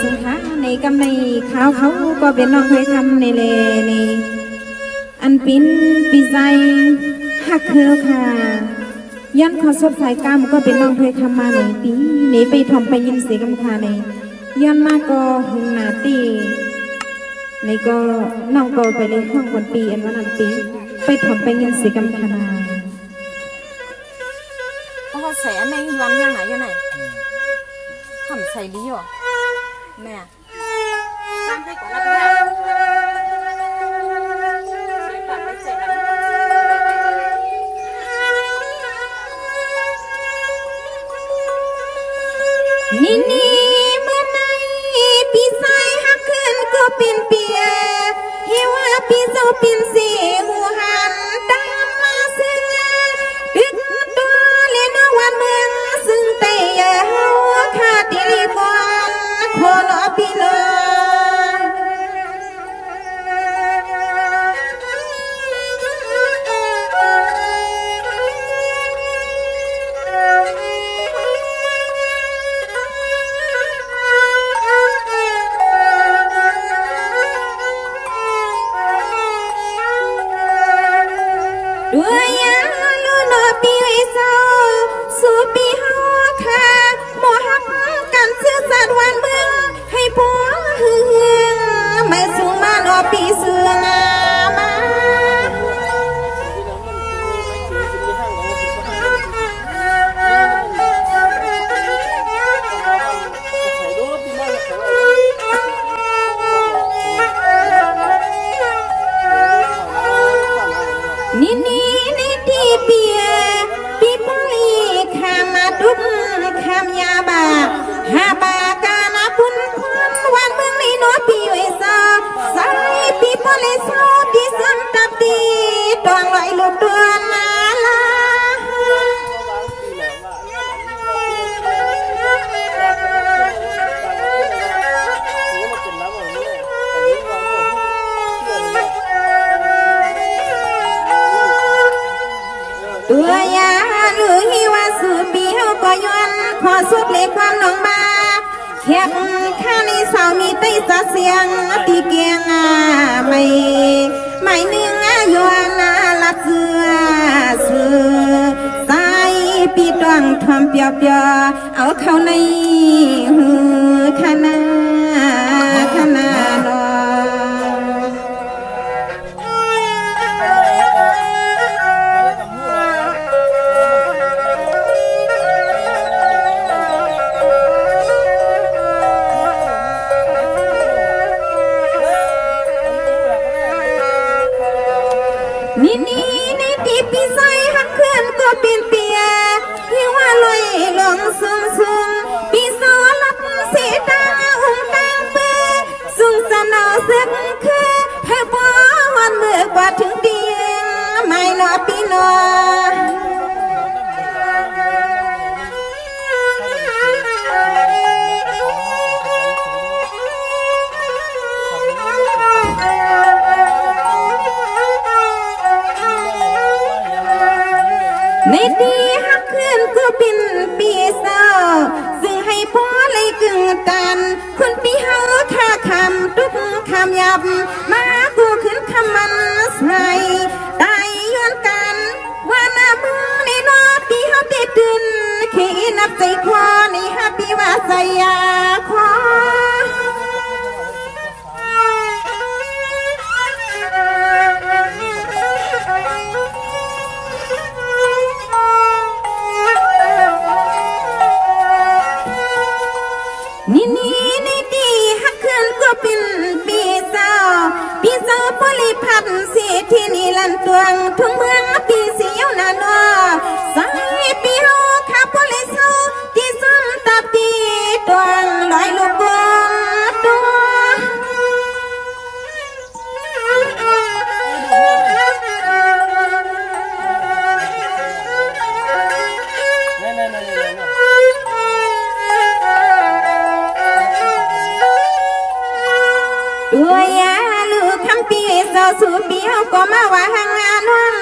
สุขาในกำในข้าวเขาก็เป็นน้องเคยทำในเลนี่อันปิ้นปีใจหักเคือค่ะย้อนขอสดสายกรรมก็เป็นน้องเคยทำมาในปีนี้ไปทอมไปยินเสียงกำคาในย้อนมาก็หงนาตีในก็น้องก็ไปเลยห้องวันปีอันวันนั้นปีไปทอมไปยินเสียงกำคานาเขาใส่อันไหนวันยังไหนยังไงทำใส่ดีหรอแม่ทำให้ก่อนนะพี่นี่นี่เมื่อไหร่ปีสายหักขึ้นก็เป็นเปียเฮียว่าปีเจ้าเป็นเสียหูหันตามมาเสียดึกตัวเล่นวันเมืองซึ่งแต่ยาหัวขาดที่ลีบอนคนอภิโลด้วยยาลูนอปีไอโซสูปีหัวขาหมอหักกันเสื้อสัตว์วันเมืองให้ผัวหึงไม่สูงมานอปีเสื่องมานี่นี่นี่ที่เปียปีปลีขามมาดุกขามยาบาหาบากานาพุนควันวันเมืองในนัวปีไว้ซาสายปีปลีโซที่สัมตับตีตวงลอยลูกตัวนาลาตัวยาหรือฮิวาสุปีเฮาก็ย้อนขอสุดเลยความน้องมาแขกข้าในสาวมีไต้สะเสียงตีเกียงไม่เนื้อยวนลัดเสือสายปีตวงทอมเปียวเอาเข้าในหูขนาดนี่นี่นี่ที่ปีใส่หักเขื่อนก็เป็นเปียที่ว่าลอยลงสูงปีโซลับเสตาตางเปื้อสูงสนอสึกคือเธอบ่วันเมื่อกว่าถึงเดียงไม่นอปีนอในตีหักขึ้นก็เป็นปีเศร้าซึ่งให้พ่อเลยกึ่งกันคนปีเฮาท่าคำทุกคำยับมากูขึ้นคำมันใส่ตายย้อนกันว่าหน้ามือในนอปีเฮาเตตื่นขี้นับใจคอในฮาปีว่าใส่ยาคอนี่นี่นี่ตีหักขึ้นก็เป็นปีเศร้าปลิพันธ์เสียที่นี่ลันตวงทุ่งเมืองปีเสียวนาโนสายปีเฮาข้าปลิเศร้าที่ซ้ำตับตีตวงลอยลูกบอตัวตัวยาลูกคำปีเศร้าสูปีเฮาก็มาว่าหางานวัง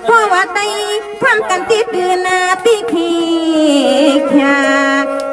เพราะว่าไตความกันติดเดือนนาติขีแค่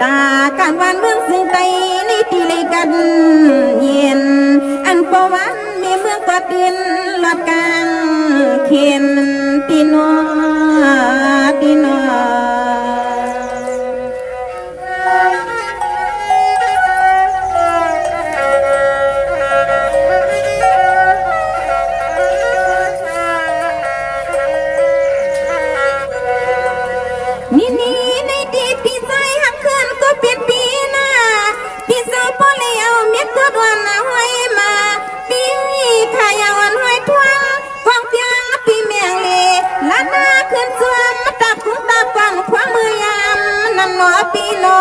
ตาการวันเมืองซึ่งไตในที่เลยกา นเย็นอันประวันมีเมืองก็ดินลอดกลางเขียนตีนอตีนอนี่ในดีพี่ใจหักเขื่อนก็เปลี่ยนปีหน้าพี่เจ้าพ่อเลี้ยวเมียตัวดวนห้อยมาปีขายาวันห้อยทวงกองเพียงปีเมียงเลล้านนาขึ้นสวมตับคุ้งตาฟังขวามือยามนั่นหนอปีนอ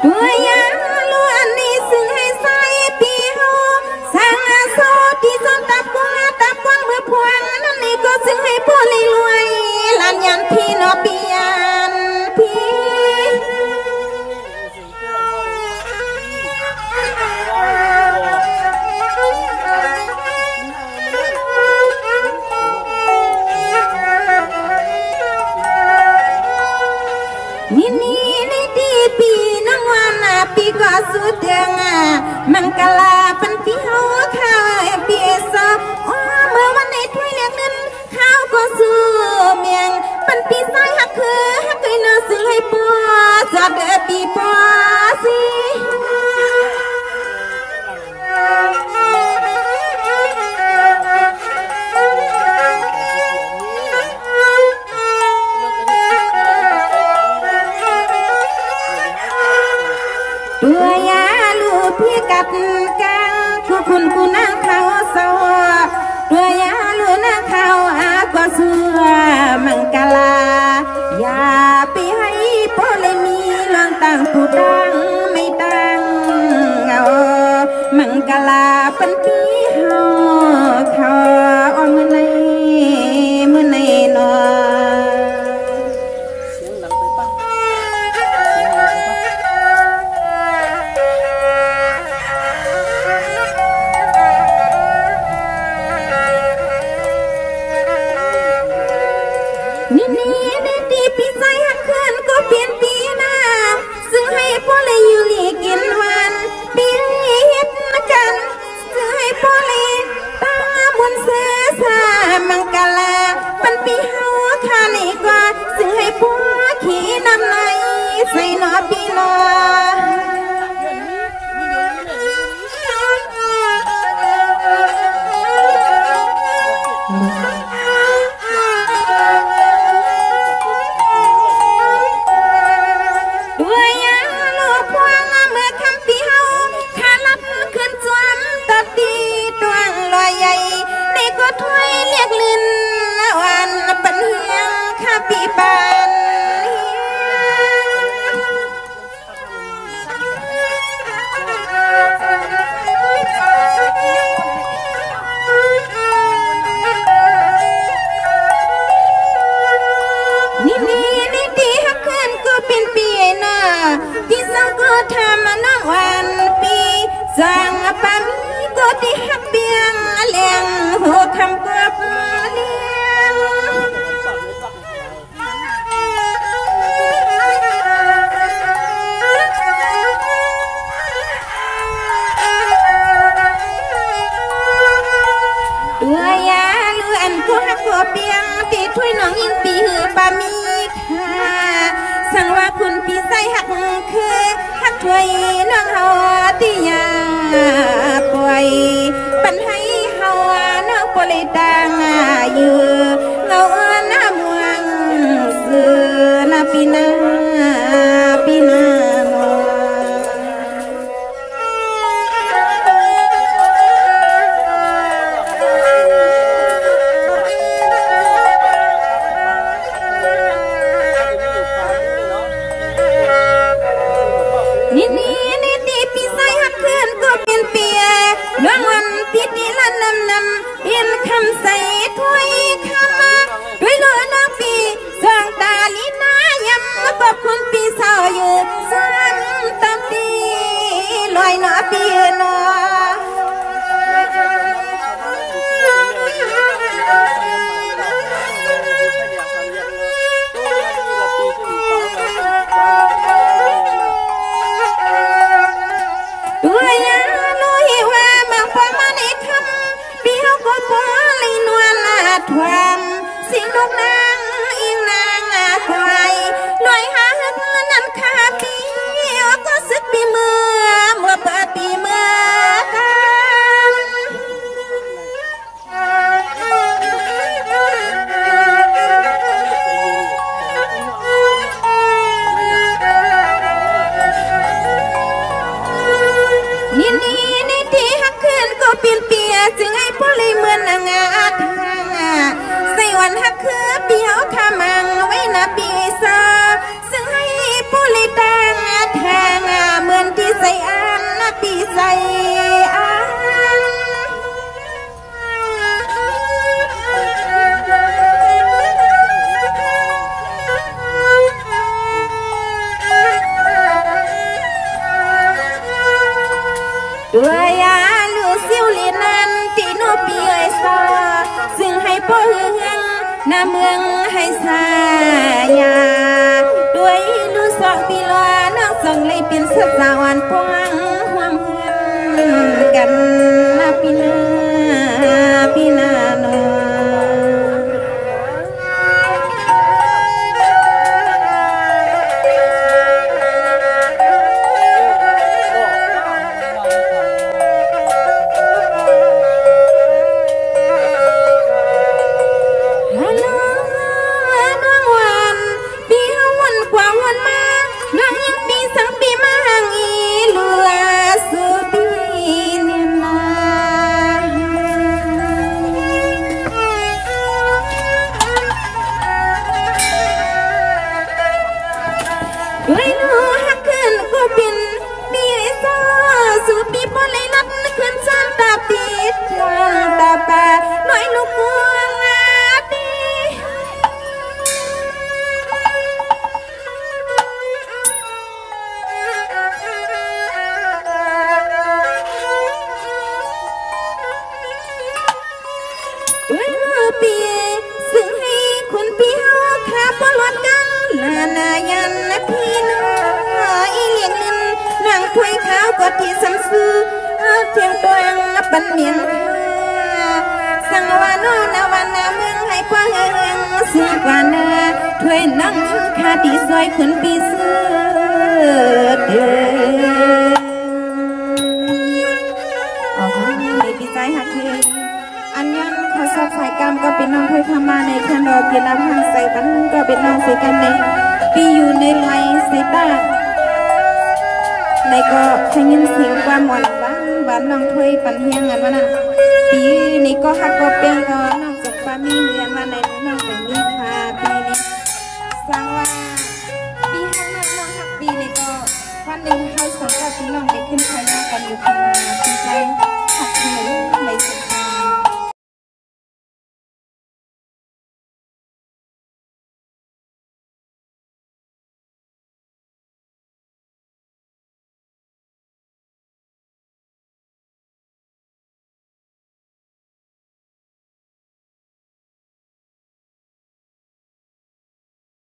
ตัวยาล้วนนี่ซึ่งให้ใส่ปีเฮาสร้างอาโซที่ซ้อนตับกวางเมื่อพวงนั่นนี่ก็ซึ่งให้พ่อเลยรวยลานยันพี่นอปียันพี่นี่ในดีปีน้องวานาปีก็สุดเดืองมังกลาเป็นปีเฮาข้าวปีสอบเมื่อวันในถ้วยเลี้ยงนั้นข้าวก็สู้เมียงเป็นปีซ้ายหักคือหักเคยนอซื้อให้ปัวจอดเดือปีปัวสิตัวยาลูกพี่กัดกังคู่คุณกูนั่งเขาสวตัวยาลูกนั่งเขาก็สัวมังกลาอย่าไปให้พ่อเลยมีเรื่องต่างผู้ดังไม่ดังมังกลาเป็นพี่เฮาเขาเอามือในนอเสียงหลังไปปะนี่ดีปีใจหักเขื่อนก็เปลี่ยนปีหน้าซึ่งให้พ่อเลยอยู่หลีกินวันปีเฮ็ดกันซึ่งให้พ่อเลยตามุนเสือสามังกลาเป็นปีเฮาข้านี่กว่าซึ่งให้พ่อขี่นำในใส่นอปีนอตัวยาลูกพวงเมื่อคำปีเฮาข้ารับขึ้นจวมตัดตีตวงลอยใหญ่ในก็ถ้วยเรียกลินวันเป็นเฮียงข้าปีปานนี่ดีหักเขื่อนก็เป็นปีหน้าที่สังก็ทำน้องวันปีสังปามีก็ที่หักเบียงเลี้ยงหัวคำกับเลี้ยงตัวยาลืออันก็หักก็เบียงตีถ้วยน้องยิงปีหือปามีค่ะสั่งว่าคุณปีใส่หักคือหักถ้วยน้องเฮาที่ยาป่วยปันให้เฮาน้องปลิตังอยู่เงาหน้ามวงซื้อนาปีนาโม ำใส่ถ้วยคำด้วยเลือดน้ำปีสร้างตาลีนายำ ลอยหนาปีหนอด้วยยาลุยว่าบางพอมาในคำเบี้ยวก็พอเลยนวลลาทวมสิ่งนกนางอิงนางไกลลอยหานั้นคาปีก็สึกปีเมื่อเปิดปีเมื่อกันนี่ที่หักขึ้นก็เปลี่ยนเปียจึงให้พ่อเลยเหมือนนางอาทางใส่วันหักคือเปียวขามังไว้นาปีซาซึ่งให้พ่อเลยต่างทางเหมือนที่ใส่อันนาปีใส่อันด้วยยาลูซิวลีนันที่โนปีไอซาซึ่งให้พ่อเฮืองหน้าเมืองให้สายาด้วยลูสองปีลานางส่งเลยเป็นสัตว์สาวอันพวงห่วงเฮือนกันนาปีนาปีนาโนด้วยนูหักขึ้นก็เป็นมีไอ้ซาสู่ปีพอเลยนัดขึ้นซ้ำตาปิดมองตาปาหน่อยลูกกวงอาดีด้วยมือปีซึ่งให้คุณพี่เฮาขาปลอดกันลานายันนะพี่น้อยเลี้ยงเงินนางถ้วยขาวก็ที่สำซื้อเทียงตัวปันเมียงสังวานนาวันนาเมืองให้พ่อเฮงซื้อกว่านาถ้วยนั่งคาที่ซอยคุณพี่ซื้อเด้ออ๋อในปีใจหักเฮอันยันขอสอบสายกรรมก็เป็นน้องถ้วยขมาในคันดอกเกลับห่างใส่ปันก็เป็นน้องใส่กันในปีอยู่ในไลใส่ตาในก็ขยินเสียงความหวานบ้านน้องถ้วยปันเฮียงกันว่านั้นปีนี้ก็ฮักก็เป็นก็น้องจบความมีเรียนว่าในน้องเป็นมีพาปีนี้สร้างว่าปีฮักน้องฮักปีนี้ก็วันหนึ่งเขาสองกับพี่น้องไปขึ้นไทยกันอยู่ที่